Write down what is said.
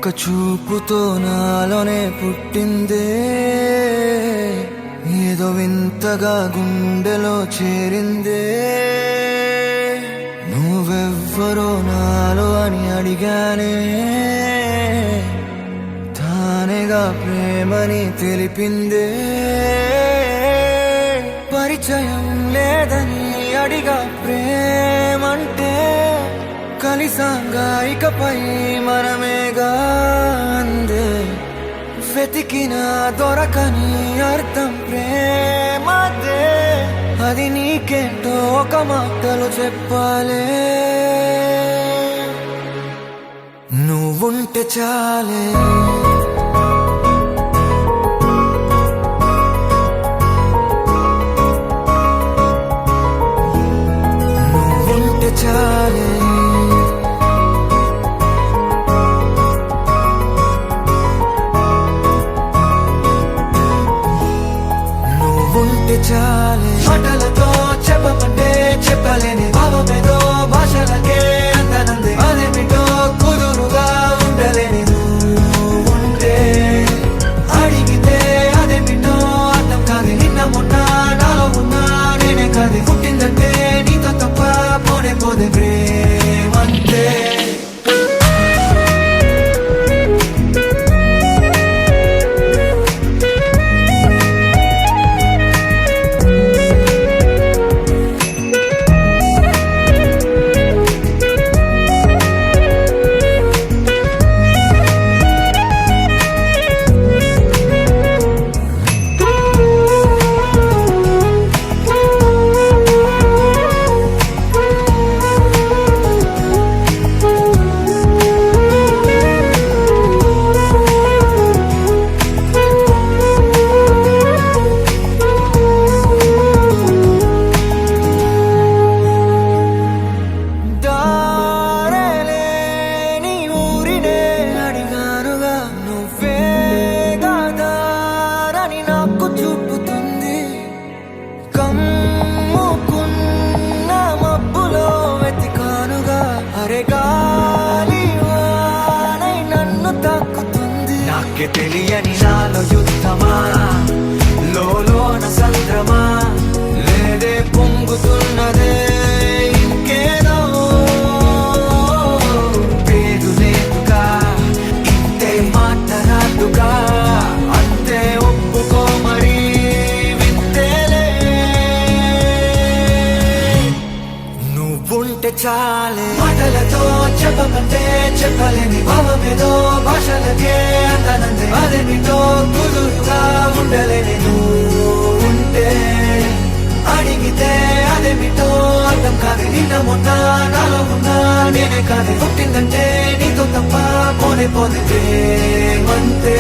ఒక చూపుతో నాలోనే పుట్టిందే, ఏదో వింతగా గుండెలో చేరిందే. నువ్వెవ్వరో నాలో అని అడిగానే, తానేగా ప్రేమని తెలిపిందే. పరిచయం లేదని అడిగా ప్రేమంటే, కలిసాంగా ఇకపై మనమేగా అందే. వెతికిన దొరకని అర్థం ప్రేమదే, అది నీకేంటో ఒక మాటలు చెప్పాలే. నువ్వుంటే చాలే, నువ్వుంటే చాలే, నువ్వుంటే చాలే. మాటలతో చెప్పమంటే చెప్పలేని భావమేదో భాషలకే అందనందే. అదేమిటో కుదురుగా ఉండలేని నువ్వుంటే, అడిగితే అదేమిటో అర్థం కాదు. నిన్న మొన్న నాలో ఉన్నా నేనే కాదు. పుట్టిందంటే నీతో తప్ప పోనే పోదే ప్రేమంతే. నాకే తెలియని నాలో యుద్ధమా, లోన సంద్రమా, లేదే పొంగుతున్నదే ఇంకేదో. పేరు లేదుగా, ఇంతే మాట రాదుగా, అంతే ఒప్పుకో మరి వింతేలే. నువ్వుంటే చాలే, మాటలతో చెప్పమంటే చెప్పలేని భావమేదో భాషలకే అందనందే. అదేమిటో కుదురుగా ఉండలేని నువ్వుంటే, అడిగితే అదేమిటో అర్థం కాదు. నిన్న మొన్న నాలో ఉన్నా నేనే కాదు. పుట్టిందంటే నీతో తప్ప పోనే పోదే ప్రేమంతే.